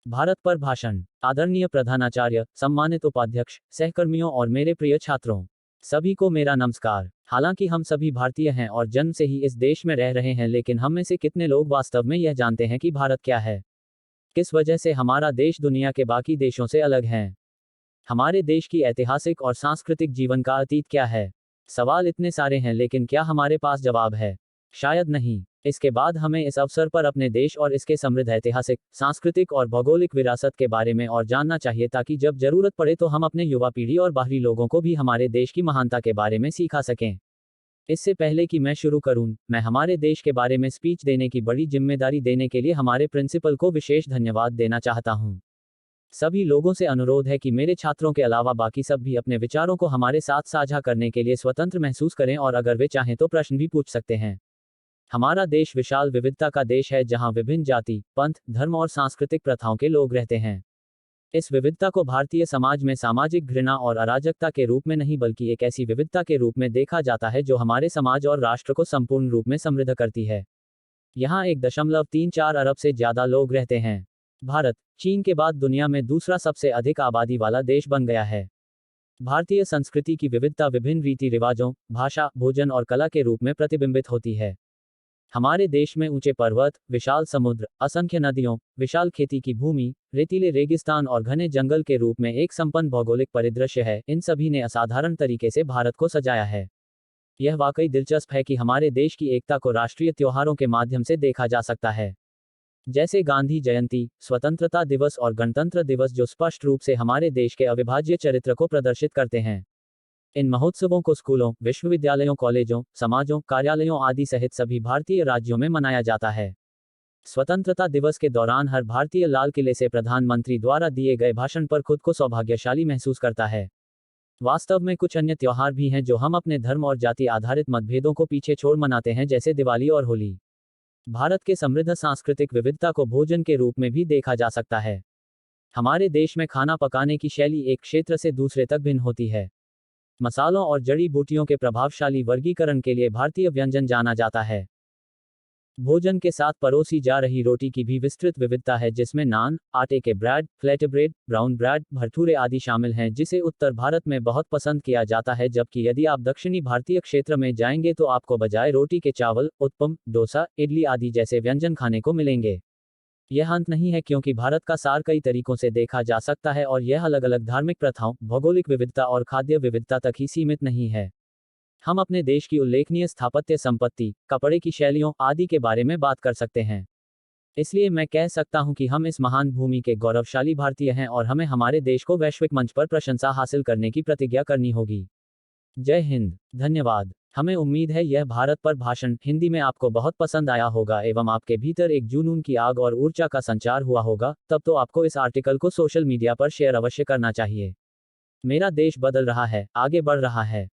भारत पर भाषण। आदरणीय प्रधानाचार्य, सम्मानित उपाध्यक्ष, सहकर्मियों और मेरे प्रिय छात्रों, सभी को मेरा नमस्कार। हालांकि हम सभी भारतीय हैं और जन्म से ही इस देश में रह रहे हैं, लेकिन हम में से कितने लोग वास्तव में यह जानते हैं कि भारत क्या है? किस वजह से हमारा देश दुनिया के बाकी देशों से अलग है? हमारे देश की ऐतिहासिक और सांस्कृतिक जीवन का अतीत क्या है? सवाल इतने सारे हैं, लेकिन क्या हमारे पास जवाब है? शायद नहीं। इसके बाद हमें इस अवसर पर अपने देश और इसके समृद्ध ऐतिहासिक, सांस्कृतिक और भौगोलिक विरासत के बारे में और जानना चाहिए, ताकि जब जरूरत पड़े तो हम अपने युवा पीढ़ी और बाहरी लोगों को भी हमारे देश की महानता के बारे में सिखा सकें। इससे पहले कि मैं शुरू करूं, मैं हमारे देश के बारे में स्पीच देने की बड़ी जिम्मेदारी देने के लिए हमारे प्रिंसिपल को विशेष धन्यवाद देना चाहता हूं। सभी लोगों से अनुरोध है कि मेरे छात्रों के अलावा बाकी सब भी अपने विचारों को हमारे साथ साझा करने के लिए स्वतंत्र महसूस करें, और अगर वे चाहें तो प्रश्न भी पूछ सकते हैं। हमारा देश विशाल विविधता का देश है, जहां विभिन्न जाति, पंथ, धर्म और सांस्कृतिक प्रथाओं के लोग रहते हैं। इस विविधता को भारतीय समाज में सामाजिक घृणा और अराजकता के रूप में नहीं, बल्कि एक ऐसी विविधता के रूप में देखा जाता है जो हमारे समाज और राष्ट्र को संपूर्ण रूप में समृद्ध करती है। यहाँ 1.34 अरब से ज्यादा लोग रहते हैं। भारत चीन के बाद दुनिया में दूसरा सबसे अधिक आबादी वाला देश बन गया है। भारतीय संस्कृति की विविधता विभिन्न रीति रिवाजों, भाषा, भोजन और कला के रूप में प्रतिबिंबित होती है। हमारे देश में ऊंचे पर्वत, विशाल समुद्र, असंख्य नदियों, विशाल खेती की भूमि, रेतीले रेगिस्तान और घने जंगल के रूप में एक संपन्न भौगोलिक परिदृश्य है। इन सभी ने असाधारण तरीके से भारत को सजाया है। यह वाकई दिलचस्प है कि हमारे देश की एकता को राष्ट्रीय त्योहारों के माध्यम से देखा जा सकता है, जैसे गांधी जयंती, स्वतंत्रता दिवस और गणतंत्र दिवस, जो स्पष्ट रूप से हमारे देश के अविभाज्य चरित्र को प्रदर्शित करते हैं। इन महोत्सवों को स्कूलों, विश्वविद्यालयों, कॉलेजों, समाजों, कार्यालयों आदि सहित सभी भारतीय राज्यों में मनाया जाता है। स्वतंत्रता दिवस के दौरान हर भारतीय लाल किले से प्रधानमंत्री द्वारा दिए गए भाषण पर खुद को सौभाग्यशाली महसूस करता है। वास्तव में कुछ अन्य त्योहार भी हैं जो हम अपने धर्म और जाति आधारित मतभेदों को पीछे छोड़ मनाते हैं, जैसे दिवाली और होली। भारत के समृद्ध सांस्कृतिक विविधता को भोजन के रूप में भी देखा जा सकता है। हमारे देश में खाना पकाने की शैली एक क्षेत्र से दूसरे तक भिन्न होती है। मसालों और जड़ी बूटियों के प्रभावशाली वर्गीकरण के लिए भारतीय व्यंजन जाना जाता है। भोजन के साथ परोसी जा रही रोटी की भी विस्तृत विविधता है, जिसमें नान, आटे के bread, flat bread, brown bread, भरथूरे आदि शामिल हैं, जिसे उत्तर भारत में बहुत पसंद किया जाता है, जबकि यदि आप दक्षिणी भारतीय क्षेत्र में जाएंगे तो आपको बजाय रोटी के चावल, उत्पम, डोसा, इडली आदि जैसे व्यंजन खाने को मिलेंगे। यह अंत नहीं है, क्योंकि भारत का सार कई तरीकों से देखा जा सकता है, और यह अलग अलग धार्मिक प्रथाओं, भौगोलिक विविधता और खाद्य विविधता तक ही सीमित नहीं है। हम अपने देश की उल्लेखनीय स्थापत्य संपत्ति, कपड़े की शैलियों आदि के बारे में बात कर सकते हैं। इसलिए मैं कह सकता हूं कि हम इस महान भूमि के गौरवशाली भारतीय हैं, और हमें हमारे देश को वैश्विक मंच पर प्रशंसा हासिल करने की प्रतिज्ञा करनी होगी। जय हिंद। धन्यवाद। हमें उम्मीद है यह भारत पर भाषण हिंदी में आपको बहुत पसंद आया होगा एवं आपके भीतर एक जुनून की आग और ऊर्जा का संचार हुआ होगा। तब तो आपको इस आर्टिकल को सोशल मीडिया पर शेयर अवश्य करना चाहिए। मेरा देश बदल रहा है, आगे बढ़ रहा है।